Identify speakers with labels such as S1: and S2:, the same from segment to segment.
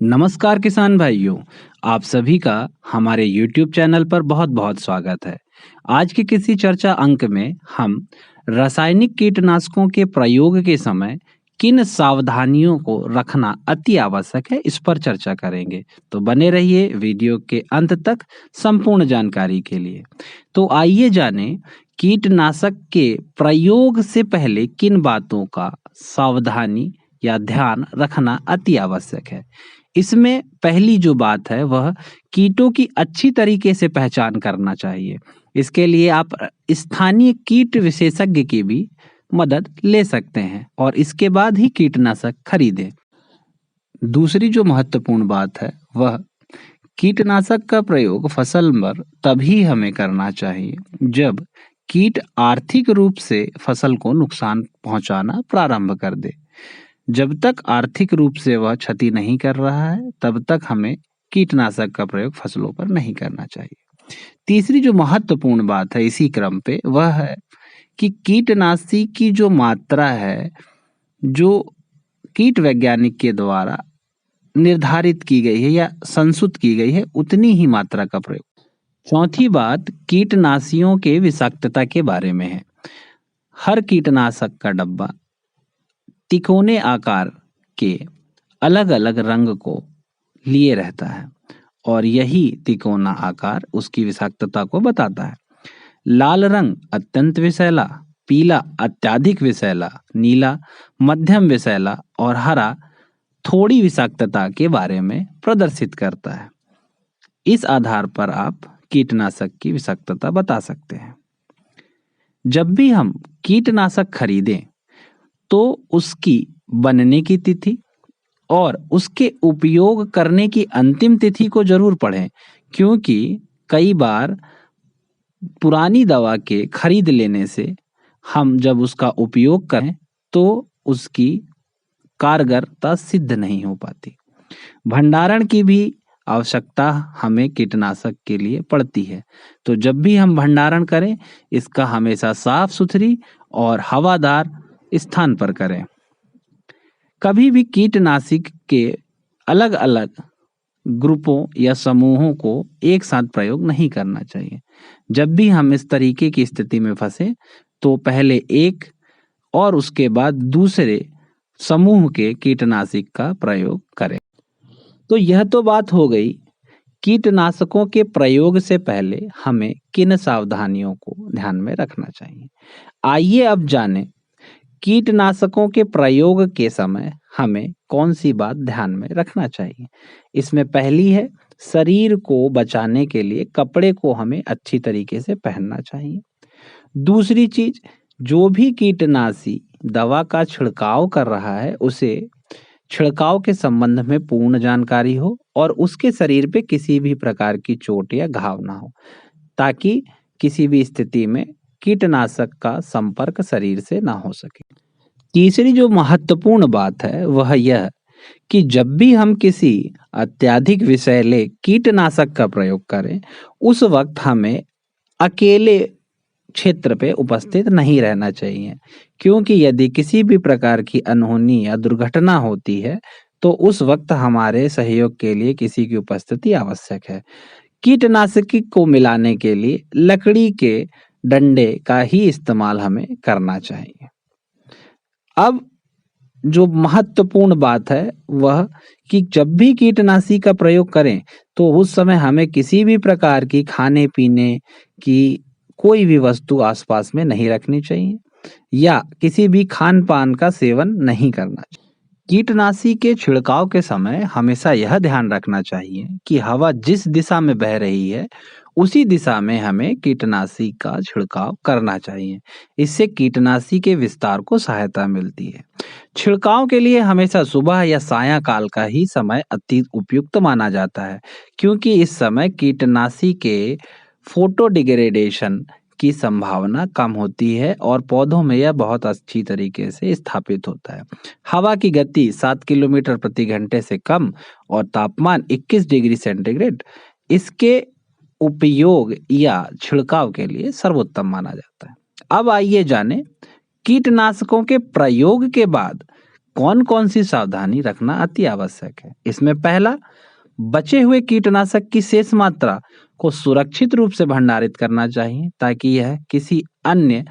S1: नमस्कार किसान भाइयों, आप सभी का हमारे YouTube चैनल पर बहुत-बहुत स्वागत है। आज के किसी चर्चा अंक में हम रासायनिक कीटनाशकों के प्रयोग के समय किन सावधानियों को रखना अति आवश्यक है, इस पर चर्चा करेंगे। तो बने रहिए वीडियो के अंत तक संपूर्ण जानकारी के लिए। तो आइए जानें कीटनाशक के प्रयोग से पहले किन बातों का सावधानी या ध्यान रखना अति आवश्यक है। इसमें पहली जो बात है वह कीटों की अच्छी तरीके से पहचान करना चाहिए। इसके लिए आप स्थानीय कीट विशेषज्ञ की भी मदद ले सकते हैं और इसके बाद ही कीटनाशक खरीदें। दूसरी जो महत्वपूर्ण बात है वह कीटनाशक का प्रयोग फसल पर तभी हमें करना चाहिए जब कीट आर्थिक रूप से फसल को नुकसान पहुंचाना प्रारंभ कर दे। जब तक आर्थिक रूप से वह क्षति नहीं कर रहा है, तब तक हमें कीटनाशक का प्रयोग फसलों पर नहीं करना चाहिए। तीसरी जो महत्वपूर्ण बात है इसी क्रम पे वह है कि कीटनाशी की जो मात्रा है, जो कीट वैज्ञानिक के द्वारा निर्धारित की गई है या संशुद्ध की गई है, उतनी ही मात्रा का प्रयोग। चौथी बात कीटनाशियों के विषाक्तता के बारे में है। हर कीटनाशक का डब्बा तिकोने आकार के अलग-अलग रंग को लिए रहता है और यही तिकोना आकार उसकी विषाक्तता को बताता है। लाल रंग अत्यंत विषैला, पीला अत्यधिक विषैला, नीला मध्यम विषैला और हरा थोड़ी विषाक्तता के बारे में प्रदर्शित करता है। इस आधार पर आप कीटनाशक की विषाक्तता बता सकते हैं। जब भी हम कीटनाशक खरीदें तो उसकी बनने की तिथि और उसके उपयोग करने की अंतिम तिथि को जरूर पढ़ें, क्योंकि कई बार पुरानी दवा के खरीद लेने से हम जब उसका उपयोग करें तो उसकी कारगरता सिद्ध नहीं हो पाती। भंडारण की भी आवश्यकता हमें कीटनाशक के लिए पड़ती है। तो जब भी हम भंडारण करें, इसका हमेशा साफ सुथरी और हवादार स्थान पर करें। कभी भी कीटनाशक के अलग-अलग ग्रुपों या समूहों को एक साथ प्रयोग नहीं करना चाहिए। जब भी हम इस तरीके की स्थिति में फंसे तो पहले एक और उसके बाद दूसरे समूह के कीटनाशक का प्रयोग करें। तो यह तो बात हो गई कीटनाशकों के प्रयोग से पहले हमें किन सावधानियों को ध्यान में रखना चाहिए। आइए अब जानें कीटनाशकों के प्रयोग के समय हमें कौन सी बात ध्यान में रखना चाहिए। इसमें पहली है शरीर को बचाने के लिए कपड़े को हमें अच्छी तरीके से पहनना चाहिए। दूसरी चीज, जो भी कीटनाशी दवा का छिड़काव कर रहा है उसे छिड़काव के संबंध में पूर्ण जानकारी हो और उसके शरीर पे किसी भी प्रकार की चोट या घाव ना हो, ताकि किसी भी स्थिति में कीटनाशक का संपर्क शरीर से ना हो सके। तीसरी जो महत्वपूर्ण बात है वह यह कि जब भी हम किसी अत्यधिक विषैले कीटनाशक का प्रयोग करें, उस वक्त हमें अकेले क्षेत्र पे उपस्थित नहीं रहना चाहिए, क्योंकि यदि किसी भी प्रकार की अनहोनी या दुर्घटना होती है तो उस वक्त हमारे सहयोग के लिए किसी की उपस्थिति आवश्यक है। कीटनाशक को मिलाने के लिए लकड़ी के डंडे का ही इस्तेमाल हमें करना चाहिए। अब जो महत्वपूर्ण बात है वह कि जब भी कीटनाशी का प्रयोग करें तो उस समय हमें किसी भी प्रकार की खाने पीने की कोई भी वस्तु आसपास में नहीं रखनी चाहिए या किसी भी खान पान का सेवन नहीं करना चाहिए। कीटनाशी के छिड़काव के समय हमेशा यह ध्यान रखना चाहिए कि हवा जिस दिशा में बह रही है उसी दिशा में हमें कीटनाशी का छिड़काव करना चाहिए। इससे कीटनाशी के विस्तार को सहायता मिलती है। छिड़काव के लिए हमेशा सुबह या सायंकाल का ही समय अति उपयुक्त माना जाता है, क्योंकि इस समय कीटनाशी के फोटो डिग्रेडेशन की संभावना कम होती है और पौधों में यह बहुत अच्छी तरीके से स्थापित होता है। हवा की गति 7 किलोमीटर प्रति घंटे से कम और तापमान 21 डिग्री सेंटीग्रेड इसके उपयोग या छिड़काव के लिए सर्वोत्तम माना जाता है। अब आइए जानें कीटनाशकों के प्रयोग के बाद कौन-कौन सी सावधानी रखना अति आवश्यक है। इसमें पहला, बचे हुए कीटनाशक की शेष मात्रा को सुरक्षित रूप से भंडारित करना चाहिए ताकि यह किसी अन्य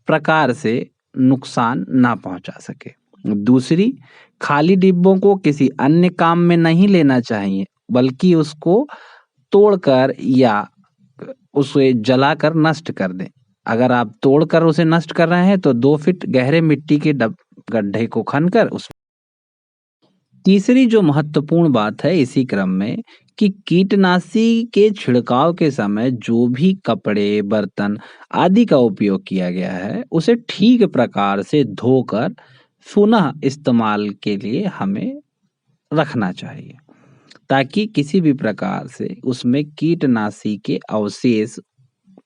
S1: प्रकार से नुकसान ना पहुंचा सके। दूसरी, खाली डिब्बों को किसी अन्य काम में नहीं लेना चाहिए बल्कि उसको तोड़कर या उसे जलाकर नष्ट कर दें। अगर आप तोड़कर उसे नष्ट कर रहे हैं तो 2 फीट गहरे मिट्टी के गड्ढे को खनकर उस तीसरी जो महत्वपूर्ण बात है इसी क्रम में कि कीटनाशी के छिड़काव के समय जो भी कपड़े, बर्तन आदि का उपयोग किया गया है, उसे ठीक प्रकार से धोकर पुनः इस्तेमाल के लिए हमें रखना चाहिए ताकि किसी भी प्रकार से उसमें कीटनाशी के अवशेष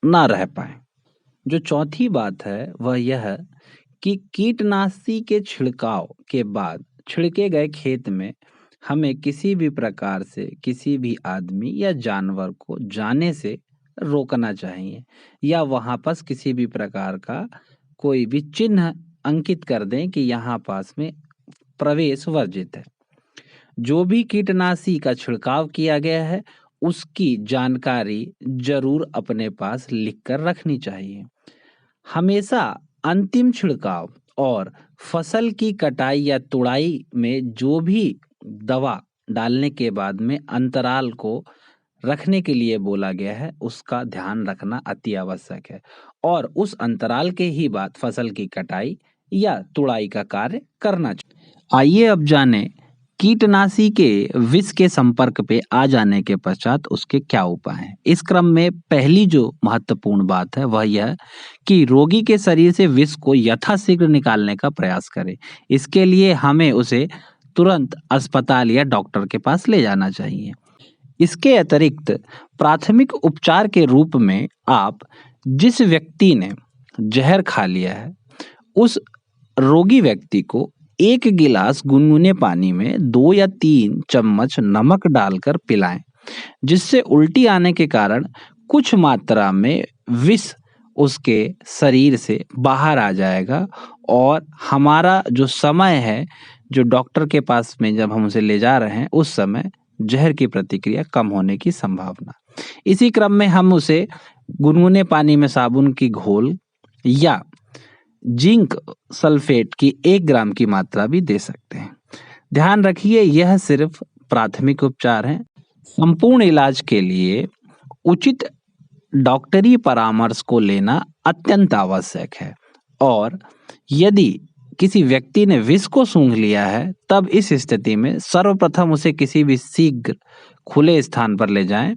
S1: ना रह पाए। जो चौथी बात है वह यह कि कीटनाशी के छिड़काव के बाद छिड़के गए खेत में हमें किसी भी प्रकार से किसी भी आदमी या जानवर को जाने से रोकना चाहिए या वहां पास किसी भी प्रकार का कोई भी चिन्ह अंकित कर दें कि यहाँ पास में प्रवेश वर्जित है। जो भी कीटनाशी का छिड़काव किया गया है उसकी जानकारी जरूर अपने पास लिख कर रखनी चाहिए। हमेशा अंतिम छिड़काव और फसल की कटाई या तुड़ाई में जो भी दवा डालने के बाद में अंतराल को रखने के लिए बोला गया है उसका ध्यान रखना अति आवश्यक है और उस अंतराल के ही बाद फसल की कटाई या तुड़ाई का कार्य करना चाहिए। आइए अब जाने कीटनाशी के विष के संपर्क पे आ जाने के पश्चात उसके क्या उपाय हैं। इस क्रम में पहली जो महत्वपूर्ण बात है वह यह कि रोगी के शरीर से विष को यथाशीघ्र निकालने का प्रयास करें। इसके लिए हमें उसे तुरंत अस्पताल या डॉक्टर के पास ले जाना चाहिए। इसके अतिरिक्त प्राथमिक उपचार के रूप में आप जिस व्यक्ति ने जहर खा लिया है उस रोगी व्यक्ति को 1 गिलास गुनगुने पानी में 2 या 3 चम्मच नमक डालकर पिलाएं, जिससे उल्टी आने के कारण कुछ मात्रा में विष उसके शरीर से बाहर आ जाएगा और हमारा जो समय है जो डॉक्टर के पास में जब हम उसे ले जा रहे हैं उस समय जहर की प्रतिक्रिया कम होने की संभावना। इसी क्रम में हम उसे गुनगुने पानी में साबुन की घोल या जिंक सल्फेट की 1 ग्राम की मात्रा भी दे सकते हैं। ध्यान रखिए यह सिर्फ प्राथमिक उपचार है। संपूर्ण इलाज के लिए उचित डॉक्टरी परामर्श को लेना अत्यंत आवश्यक है और यदि किसी व्यक्ति ने विष को सूंघ लिया है तब इस स्थिति में सर्वप्रथम उसे किसी भी शीघ्र खुले स्थान पर ले जाएं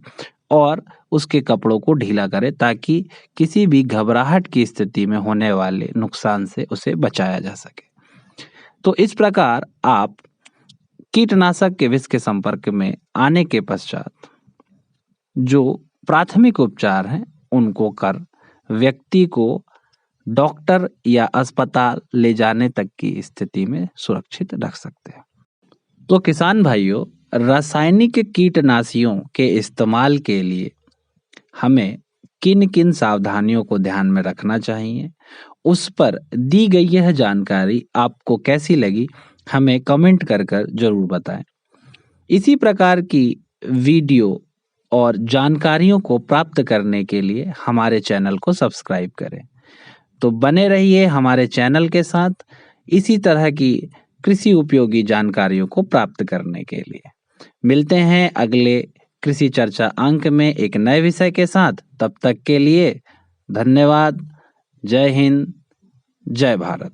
S1: और उसके कपड़ों को ढीला करें ताकि किसी भी घबराहट की स्थिति में होने वाले नुकसान से उसे बचाया जा सके। तो इस प्रकार आप कीटनाशक के विष के संपर्क में आने के पश्चात जो प्राथमिक उपचार हैं उनको कर व्यक्ति को डॉक्टर या अस्पताल ले जाने तक की स्थिति में सुरक्षित रख सकते हैं। तो किसान भाइयों, रासायनिक कीटनाशियों के इस्तेमाल के लिए हमें किन-किन सावधानियों को ध्यान में रखना चाहिए, उस पर दी गई यह जानकारी आपको कैसी लगी, हमें कमेंट कर जरूर बताएं। इसी प्रकार की वीडियो और जानकारियों को प्राप्त करने के लिए हमारे चैनल को सब्सक्राइब करें। तो बने रहिए हमारे चैनल के साथ इसी तरह की कृषि उपयोगी जानकारियों को प्राप्त करने के लिए। मिलते हैं अगले कृषि चर्चा अंक में एक नए विषय के साथ। तब तक के लिए धन्यवाद। जय हिंद, जय भारत।